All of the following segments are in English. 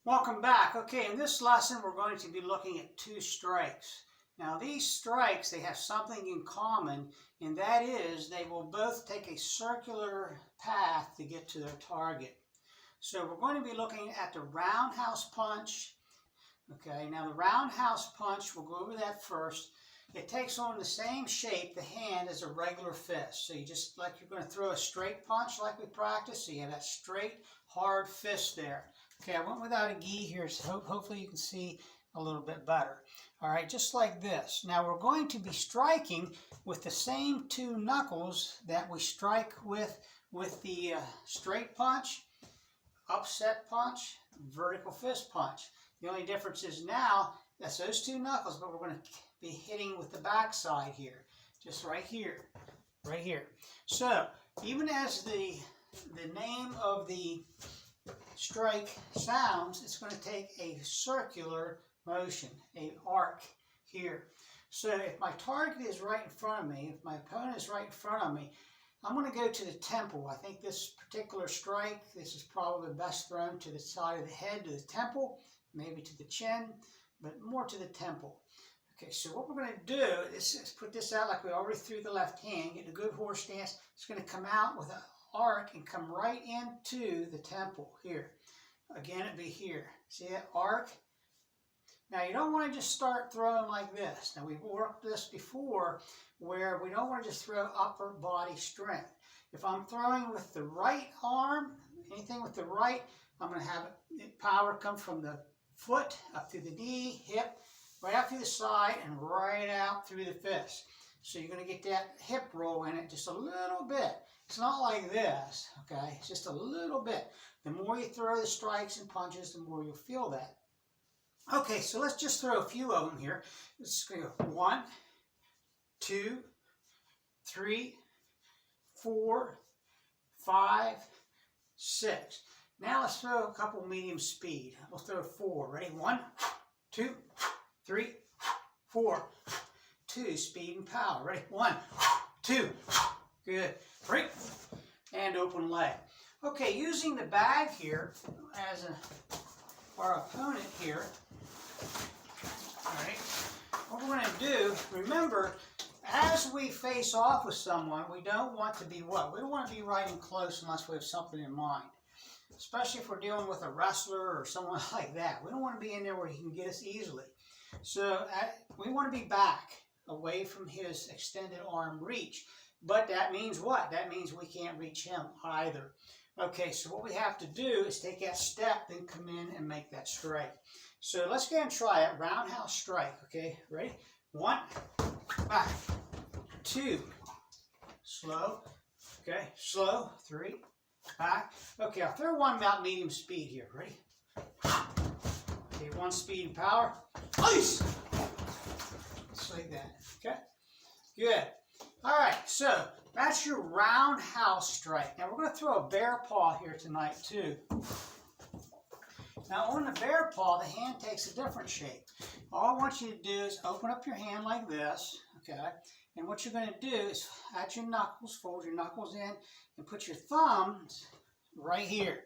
Welcome back. Okay, in this lesson we're going to be looking at two strikes. Now these strikes, they have something in common, and that is they will both take a circular path to get to their target. So we're going to be looking at the roundhouse punch. Okay, now the roundhouse punch, we'll go over that first. It takes on the same shape, the hand, as a regular fist. So you just, like you're going to throw a straight punch like we practiced, so you have that straight, hard fist there. Okay, I went without a gi here, so hopefully you can see a little bit better. All right, just like this. Now we're going to be striking with the same two knuckles that we strike with the straight punch, upset punch, vertical fist punch. The only difference is now, that's those two knuckles, but we're going to be hitting with the back side here, just right here, right here. So even as the name of the strike sounds, it's going to take a circular motion, an arc here. So if my target is right in front of me, if my opponent is right in front of me, I'm going to go to the temple. I think this particular strike, this is probably best thrown to the side of the head, to the temple, maybe to the chin, but more to the temple. Okay, so what we're going to do is put this out like we already threw the left hand, get a good horse stance. It's going to come out with an arc and come right into the temple here. Again, it'd be here. See that arc? Now you don't want to just start throwing like this. Now we've worked this before where we don't want to just throw upper body strength. If I'm throwing with the right arm, anything with the right, I'm going to have power come from the foot up through the knee, hip, right out through the side and right out through the fist. So you're going to get that hip roll in it just a little bit. It's not like this, okay? It's just a little bit. The more you throw the strikes and punches, the more you'll feel that. Okay, so let's just throw a few of them here. It's going to go 1, 2, 3, 4, 5, 6. Now let's throw a couple medium speed. We'll throw 4. Ready? 1, 2, 3, 4. 2, speed and power. Ready? 1, 2. Good. 3. And open leg. Okay, using the bag here as our opponent here. All right. What we're going to do, remember, as we face off with someone, we don't want to be what? We don't want to be right in close unless we have something in mind. Especially if we're dealing with a wrestler or someone like that. We don't want to be in there where he can get us easily. So we want to be back, away from his extended arm reach. But that means what? That means we can't reach him either. Okay, so what we have to do is take that step, then come in and make that strike. So let's go and try it. Roundhouse strike, okay? Ready? 1, back. 2, slow. Okay, slow. 3, back. Okay, I'll throw one about medium speed here. Ready? Okay, 1 speed and power. Ice! Just like that. Okay? Good. All right, so that's your roundhouse strike. Now we're going to throw a bear paw here tonight too. Now on the bear paw, the hand takes a different shape. All I want you to do is open up your hand like this, okay? And what you're going to do is at your knuckles, fold your knuckles in, and put your thumbs right here,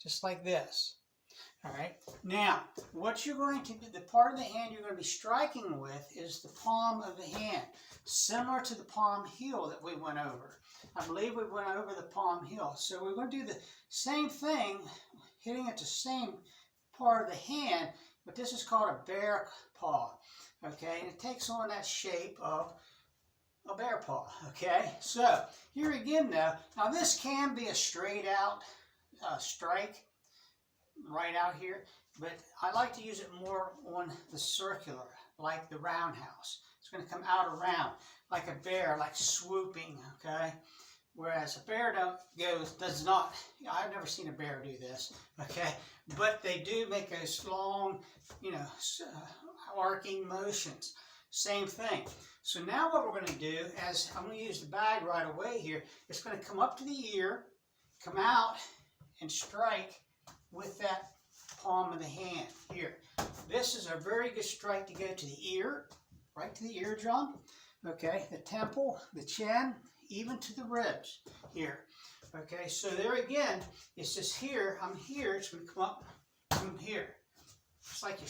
just like this. All right. Now, what you're going to do, the part of the hand you're going to be striking with is the palm of the hand, similar to the palm heel that we went over. I believe we went over the palm heel. So we're going to do the same thing, hitting at the same part of the hand, but this is called a bear paw. Okay, and it takes on that shape of a bear paw. Okay, so here again now this can be a straight out strike. Right out here, but I like to use it more on the circular, like the roundhouse. It's going to come out around like a bear, like swooping, okay? Whereas a bear does not, I've never seen a bear do this, okay? But they do make those long, arcing motions. Same thing. So now what we're going to do, as I'm going to use the bag right away here, it's going to come up to the ear, come out, and strike with that palm of the hand here. This is a very good strike to go to the ear, right to the eardrum, okay, the temple, the chin, even to the ribs here. Okay, so there again, it's just here, I'm here, it's going to come up from here. It's like you,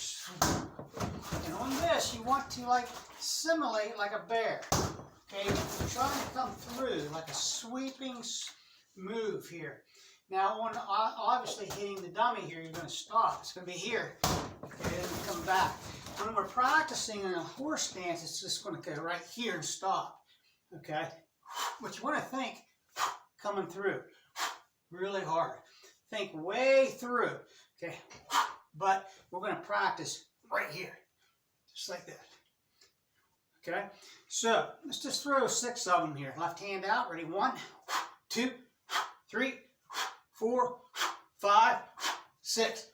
and on this, you want to like simulate like a bear. Okay, you're trying to come through like a sweeping move here. Now, on obviously hitting the dummy here, you're going to stop. It's going to be here. Okay, then come back. When we're practicing in a horse stance, it's just going to go right here and stop. Okay, but you want to think coming through really hard. Think way through. Okay, but we're going to practice right here, just like that. Okay, so let's just throw 6 of them here. Left hand out. Ready? 1, 2, 3, 4, 5, 6.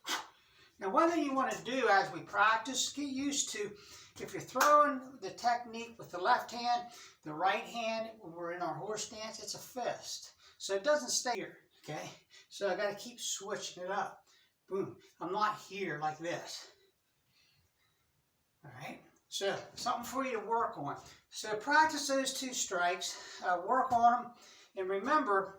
Now, one thing you want to do as we practice, get used to, if you're throwing the technique with the left hand, the right hand, when we're in our horse stance, it's a fist. So it doesn't stay here, okay? So I got to keep switching it up. Boom. I'm not here like this. All right? So something for you to work on. So practice those 2 strikes, work on them, and remember,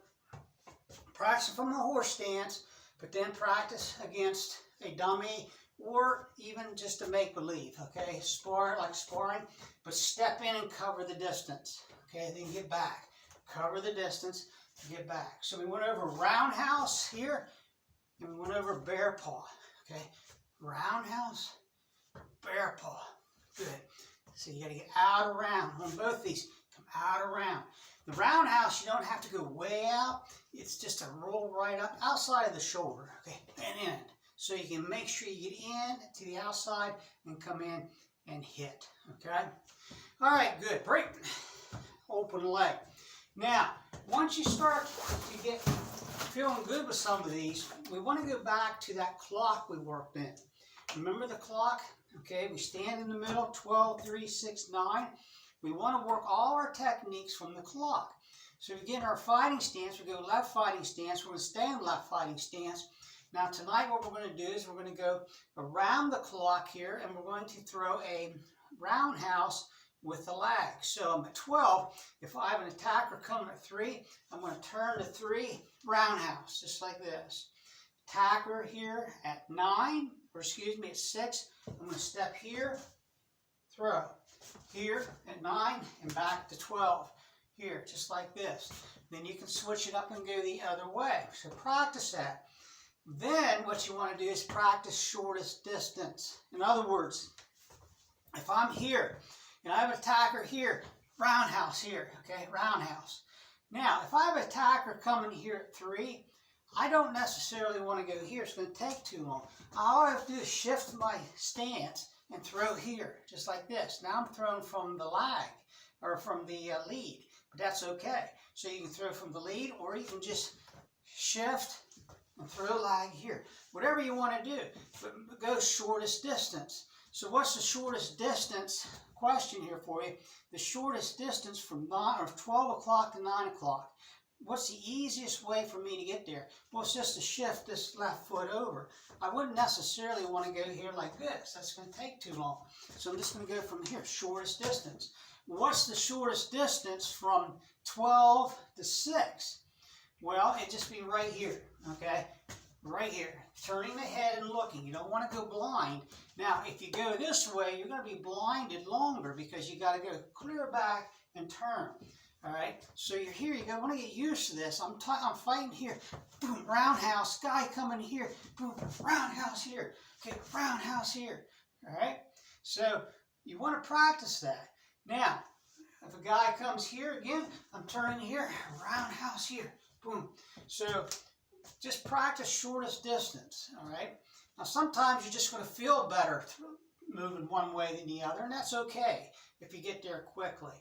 practice from the horse stance, but then practice against a dummy or even just a make-believe, okay? Spar like sparring, but step in and cover the distance, okay? Then get back. Cover the distance, get back. So we went over roundhouse here, and we went over bear paw, okay? Roundhouse, bear paw. Good. So you got to get out around on both these. Come out around. The roundhouse, you don't have to go way out. It's just a roll right up outside of the shoulder, okay, and in. So you can make sure you get in to the outside and come in and hit, okay? All right, good. Break. Open leg. Now, once you start to get feeling good with some of these, we want to go back to that clock we worked in. Remember the clock? Okay, we stand in the middle, 12, 3, 6, 9. We want to work all our techniques from the clock. So we get in our fighting stance, we go left fighting stance, we're going to stay in left fighting stance. Now tonight what we're going to do is we're going to go around the clock here and we're going to throw a roundhouse with the lag. So I'm at 12. If I have an attacker coming at 3, I'm going to turn to 3, roundhouse, just like this. Attacker here at 9, or excuse me, at 6. I'm going to step here, throw. Here at 9 and back to 12. Here, just like this. Then you can switch it up and go the other way. So practice that. Then what you want to do is practice shortest distance. In other words, if I'm here and I have an attacker here, roundhouse here, okay, roundhouse. Now, if I have an attacker coming here at 3, I don't necessarily want to go here. It's going to take too long. All I have to do is shift my stance and throw here, just like this. Now I'm throwing from the lag, or from the lead, but that's okay. So you can throw from the lead, or you can just shift and throw lag here. Whatever you want to do, but go shortest distance. So what's the shortest distance? Question here for you. The shortest distance from 12 o'clock to 9 o'clock. What's the easiest way for me to get there? Well, it's just to shift this left foot over. I wouldn't necessarily want to go here like this. That's going to take too long. So I'm just going to go from here, shortest distance. What's the shortest distance from 12 to 6? Well, it'd just be right here, okay? Right here. Turning the head and looking. You don't want to go blind. Now, if you go this way, you're going to be blinded longer because you got to go clear back and turn. All right, so you're here, you want to get used to this. I'm fighting here, boom, roundhouse, guy coming here, boom, roundhouse here, okay, roundhouse here, all right? So you want to practice that. Now, if a guy comes here again, I'm turning here, roundhouse here, boom. So just practice shortest distance, all right? Now sometimes you're just going to feel better moving one way than the other, and that's okay if you get there quickly.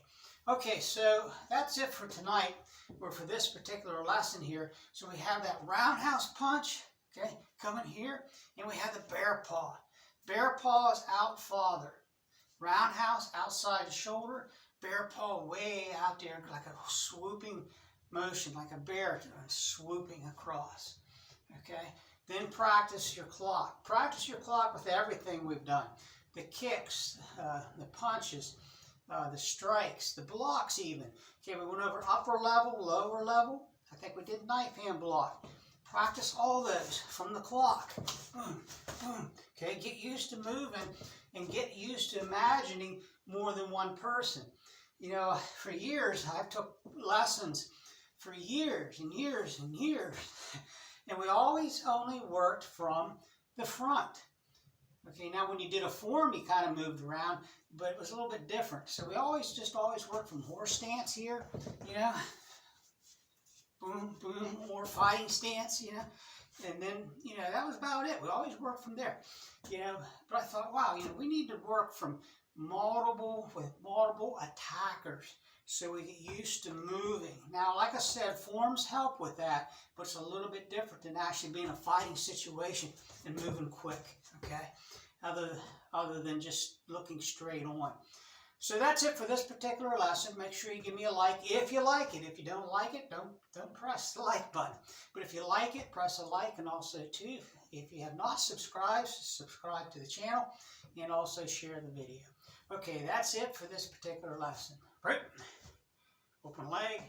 Okay, so that's it for tonight, or for this particular lesson here. So we have that roundhouse punch, okay, coming here, and we have the bear paw. Bear paw is out farther. Roundhouse outside the shoulder, bear paw way out there, like a swooping motion, like a bear swooping across, okay? Then practice your clock. Practice your clock with everything we've done. The kicks, the punches, the strikes, the blocks even. Okay, we went over upper level, lower level. I think we did knife hand block. Practice all those from the clock. Boom, boom. Okay, get used to moving and get used to imagining more than one person. You know, for years, I've took lessons for years and years and years, and we always only worked from the front. Okay, now when you did a form, you kind of moved around, but it was a little bit different. So we always worked from horse stance here, you know, boom, boom, or fighting stance, you know, and then, you know, that was about it. We always worked from there, you know, but I thought, wow, you know, we need to work from multiple attackers so we get used to moving. Now, like I said, forms help with that, but it's a little bit different than actually being in a fighting situation and moving quick, okay, other than just looking straight on. So that's it for this particular lesson. Make sure you give me a like if you like it. If you don't like it, don't press the like button. But if you like it, press a like, and also too, if you have not subscribed, subscribe to the channel and also share the video. Okay, that's it for this particular lesson. Right. Open leg.